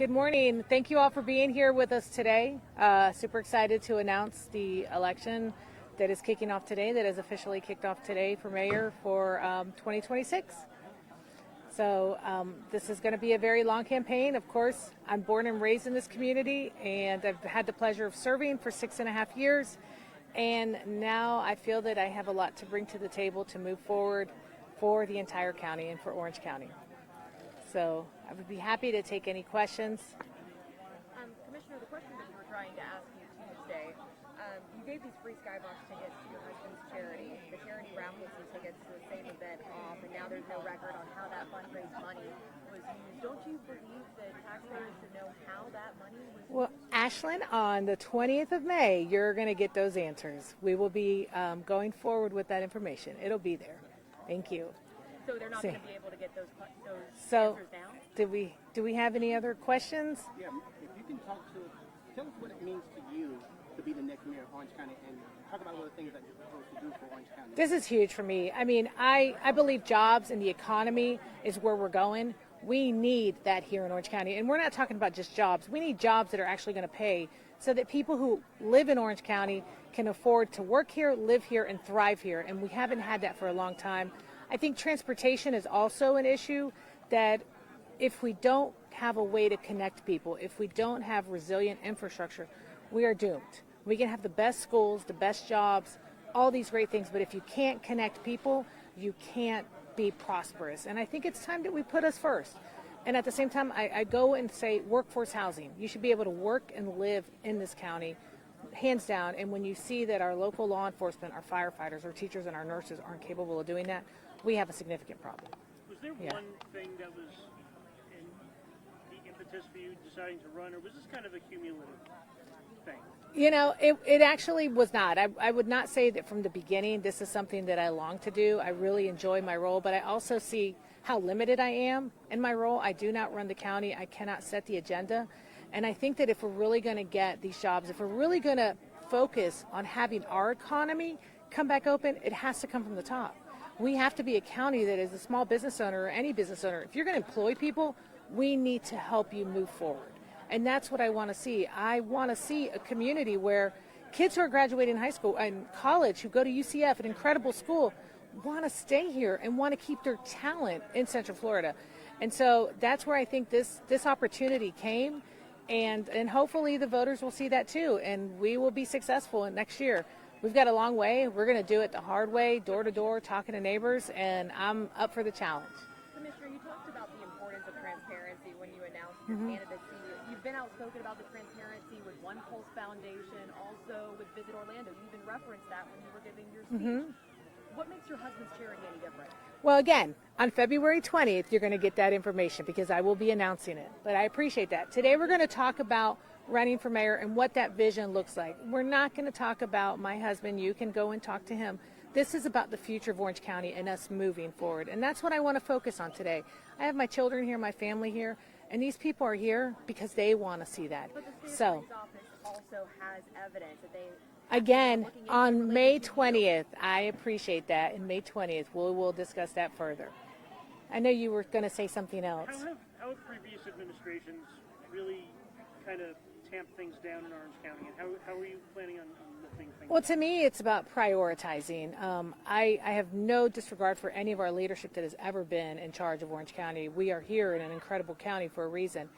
Good morning. Thank you all for being here with us today. Super excited to announce the election that is kicking off today, that is officially kicked off today for mayor for 2026. So this is going to be a very long campaign. Of course, I'm born and raised in this community, and I've had the pleasure of serving for 6.5 years. And now I feel that I have a lot to bring to the table to move forward for the entire county and for Orange County. So I would be happy to take any questions. Commissioner, the question that we were trying to ask you Tuesday, you gave these free skybox tickets to your husband's charity. The charity raffled some tickets to the same event off, and now there's no record on how that fundraised money was used. Don't you believe that taxpayers should know how that money was used? Well, Ashlyn, on the 20th of May, you're going to get those answers. We will be going forward with that information. It'll be there. Thank you. So they're not going to be able to get those answers now? Do we have any other questions? Yeah, if you can tell us what it means to you to be the next mayor of Orange County, and talk about what the things that you're supposed to do for Orange County. This is huge for me. I mean, I believe jobs and the economy is where we're going. We need that here in Orange County. And we're not talking about just jobs. We need jobs that are actually going to pay so that people who live in Orange County can afford to work here, live here, and thrive here. And we haven't had that for a long time. I think transportation is also an issue that if we don't have a way to connect people, if we don't have resilient infrastructure, we are doomed. We can have the best schools, the best jobs, all these great things, but if you can't connect people, you can't be prosperous. And I think it's time that we put us first. And at the same time, I go and say workforce housing. You should be able to work and live in this county, hands down. And when you see that our local law enforcement, our firefighters, our teachers, and our nurses aren't capable of doing that, we have a significant problem. Was there one thing that was in the impetus for you deciding to run, or was this kind of a cumulative thing? You know, it actually was not. I would not say that from the beginning this is something that I long to do. I really enjoy my role, but I also see how limited I am in my role. I do not run the county. I cannot set the agenda. And I think that if we're really going to get these jobs, if we're really going to focus on having our economy come back open, it has to come from the top. We have to be a county that is a small business owner or any business owner. If you're going to employ people, we need to help you move forward. And that's what I want to see. I want to see a community where kids who are graduating high school and college, who go to UCF, an incredible school, want to stay here and want to keep their talent in Central Florida. And so that's where I think this opportunity came. And hopefully the voters will see that too. And we will be successful next year. We've got a long way. We're going to do it the hard way, door to door, talking to neighbors, and I'm up for the challenge. Commissioner, you talked about the importance of transparency when you announced your candidacy. You've been outspoken about the transparency with One Pulse Foundation, also with Visit Orlando. You even referenced that when you were giving your speech. What makes your husband's charity any different? Well, again, on February 20th, you're going to get that information because I will be announcing it. But I appreciate that. Today, we're going to talk about running for mayor and what that vision looks like. We're not going to talk about my husband. You can go and talk to him. This is about the future of Orange County and us moving forward. And that's what I want to focus on today. I have my children here, my family here, and these people are here because they want to see that. But the So, Attorney's office also has evidence that they again, on May 20th, I appreciate that. And May 20th, we'll discuss that further. I know you were going to say something else. How have previous administrations really kind of tamped things down in Orange County, and how are you planning on lifting things? Well, to me, it's about prioritizing. I have no disregard for any of our leadership that has ever been in charge of Orange County. We are here in an incredible county for a reason.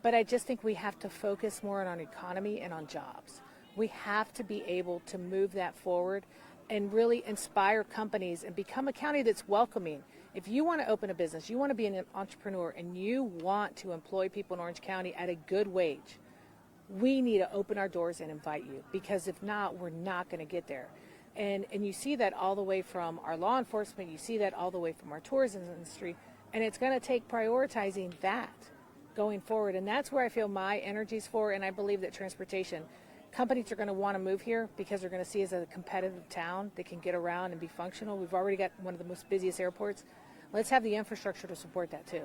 But I just think we have to focus more on our economy and on jobs. We have to be able to move that forward and really inspire companies and become a county that's welcoming. If you want to open a business, you want to be an entrepreneur, and you want to employ people in Orange County at a good wage, we need to open our doors and invite you, because if not, we're not going to get there. And you see that all the way from our law enforcement, you see that all the way from our tourism industry, and it's going to take prioritizing that going forward. And that's where I feel my energy's for, and I believe that transportation, companies are going to want to move here because they're going to see us as a competitive town that can get around and be functional. We've already got one of the most busiest airports. Let's have the infrastructure to support that too.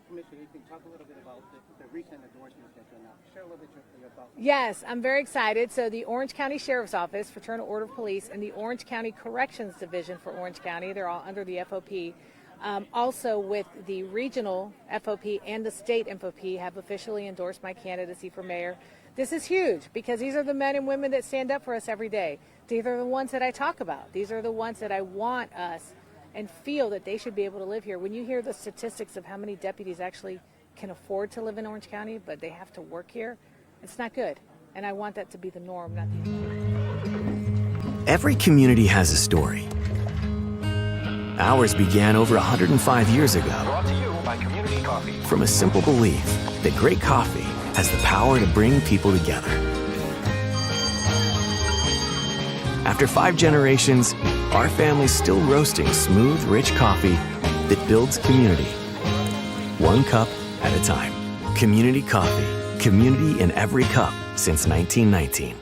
Commissioner, you can talk a little bit about the recent endorsements that you announced. Share a little bit your thoughts. Yes, I'm very excited. So the Orange County Sheriff's Office, Fraternal Order of Police, and the Orange County Corrections Division for Orange County, they're all under the FOP, Also, with the regional FOP and the state FOP have officially endorsed my candidacy for mayor. This is huge because these are the men and women that stand up for us every day. These are the ones that I talk about. These are the ones that I want us and feel that they should be able to live here. When you hear the statistics of how many deputies actually can afford to live in Orange County, but they have to work here, it's not good. And I want that to be the norm, not the exception. Every community has a story. Ours began over 105 years ago. Brought to you by Community Coffee. From a simple belief that great coffee has the power to bring people together. After 5 generations, our family's still roasting smooth, rich coffee that builds community. 1 cup at a time. Community Coffee. Community in every cup since 1919.